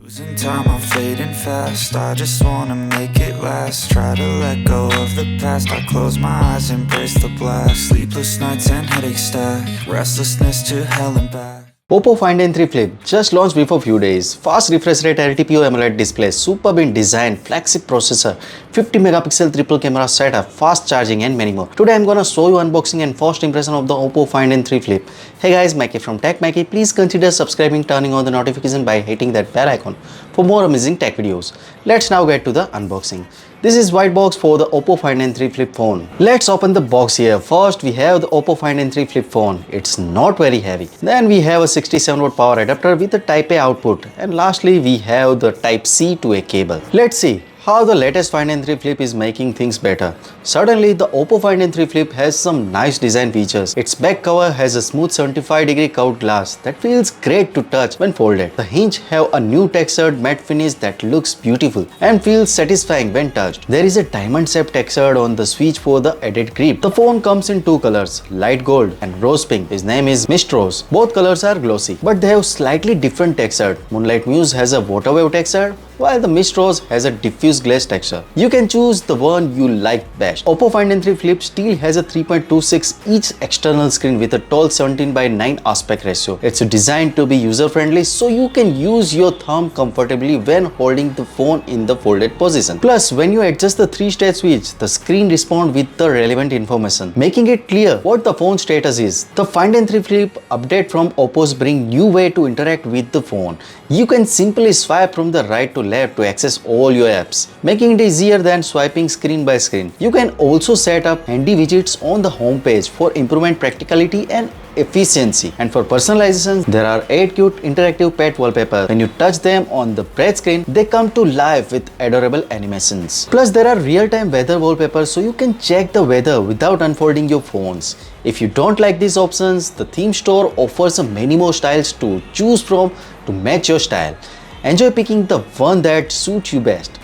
Losing time, I'm fading fast. I just wanna make it last. Try to let go of the past. I close my eyes, embrace the blast. Sleepless nights and headache stack. Restlessness to hell and back. Oppo Find N3 Flip just launched before few days. Fast refresh rate LTPO AMOLED display, superb in design, flagship processor, 50 megapixel triple camera setup, fast charging and many more. Today I'm gonna show you unboxing and first impression of the Oppo Find N3 Flip. Hey guys, Maiky from Tech Maiky. Please consider subscribing, turning on the notification by hitting that bell icon for more amazing tech videos. Let's now get to the unboxing. This is white box for the Oppo Find N3 Flip phone. Let's open the box here. First we have the Oppo Find N3 Flip phone. It's not very heavy. Then we have a 67 watt power adapter with a Type A output. And lastly we have the Type C to a cable. Let's see how the latest Find N3 Flip is making things better. Certainly, the Oppo Find N3 Flip has some nice design features. Its back cover has a smooth 75-degree curved glass that feels great to touch when folded. The hinge have a new textured matte finish that looks beautiful and feels satisfying when touched. There is a diamond-shaped texture on the switch for the added grip. The phone comes in two colors, light gold and rose pink. His name is Mist Rose. Both colors are glossy, but they have slightly different texture. Moonlight Muse has a water wave texture, while the Mist Rose has a diffuse glaze texture. You can choose the one you like best. Oppo Find N3 Flip still has a 3.26 inch external screen with a tall 17:9 aspect ratio. It's designed to be user-friendly so you can use your thumb comfortably when holding the phone in the folded position. Plus, when you adjust the 3-stage switch, the screen responds with the relevant information, making it clear what the phone status is. The Find N3 Flip update from Oppo's bring new way to interact with the phone. You can simply swipe from the right to left to access all your apps, making it easier than swiping screen by screen. You can also set up handy widgets on the home page for improvement practicality and efficiency. And for personalization, there are 8 cute interactive pet wallpapers. When you touch them on the breath screen, they come to life with adorable animations. Plus, there are real-time weather wallpapers so you can check the weather without unfolding your phones. If you don't like these options, the theme store offers many more styles to choose from to match your style. Enjoy picking the one that suits you best.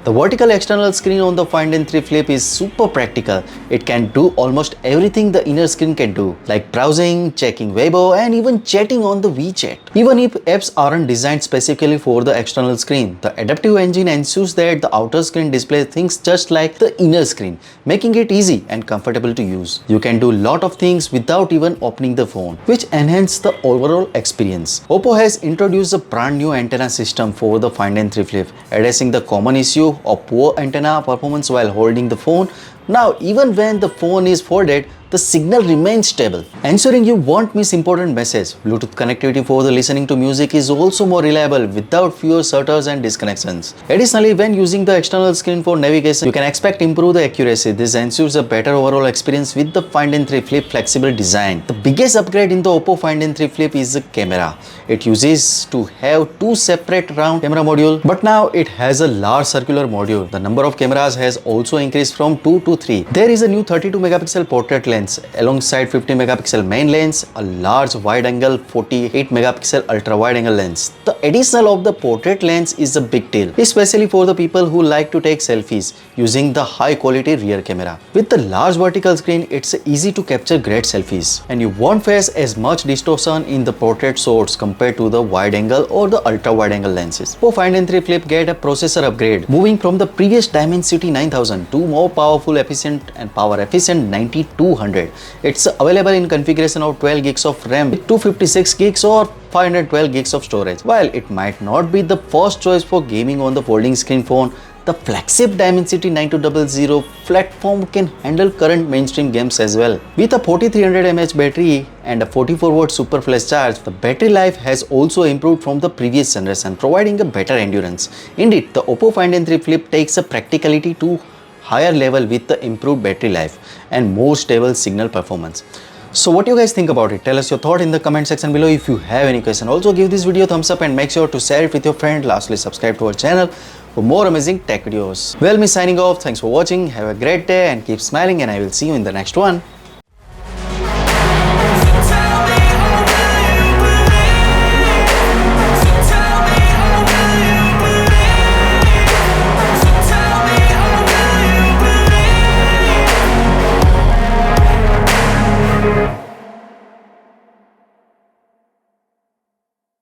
The vertical external screen on the Find N3 Flip is super practical. It can do almost everything the inner screen can do, like browsing, checking Weibo, and even chatting on the WeChat. Even if apps aren't designed specifically for the external screen, the adaptive engine ensures that the outer screen displays things just like the inner screen, making it easy and comfortable to use. You can do a lot of things without even opening the phone, which enhances the overall experience. Oppo has introduced a brand new antenna system for the Find N3 Flip, addressing the common issue of poor antenna performance while holding the phone. Now, even when the phone is folded, the signal remains stable, ensuring you won't miss important message. Bluetooth connectivity for the listening to music is also more reliable without fewer stutters and disconnections. Additionally, when using the external screen for navigation, you can expect improved accuracy. This ensures a better overall experience with the Find N3 Flip flexible design. The biggest upgrade in the Oppo Find N3 Flip is the camera. It uses to have two separate round camera modules, but now it has a large circular module. The number of cameras has also increased from 2 to 3. There is a new 32 megapixel portrait lens alongside 50 megapixel main lens, a large wide angle 48 megapixel ultra wide angle lens. The addition of the portrait lens is a big deal, especially for the people who like to take selfies using the high quality rear camera. With the large vertical screen, it's easy to capture great selfies, and you won't face as much distortion in the portrait shots compared to the wide angle or the ultra wide angle lenses. For Find N3 Flip get a processor upgrade, moving from the previous Dimensity 9000 to more powerful, efficient and power efficient 9200. It's available in configuration of 12 gigs of RAM with 256 gigs or 512 gigs of storage. While it might not be the first choice for gaming on the folding screen phone, the flagship Dimensity 9200 platform can handle current mainstream games as well. With a 4300 mAh battery and a 44 watt super flash charge, the battery life has also improved from the previous generation, providing a better endurance. Indeed, the Oppo Find N3 Flip takes a practicality to higher level with the improved battery life and more stable signal performance. So what do you guys think about it? Tell us your thought in the comment section below. If you have any question, also give this video a thumbs up and make sure to share it with your friend. Lastly, subscribe to our channel for more amazing tech videos. Well, me signing off. Thanks for watching. Have a great day and keep smiling, and I will see you in the next one.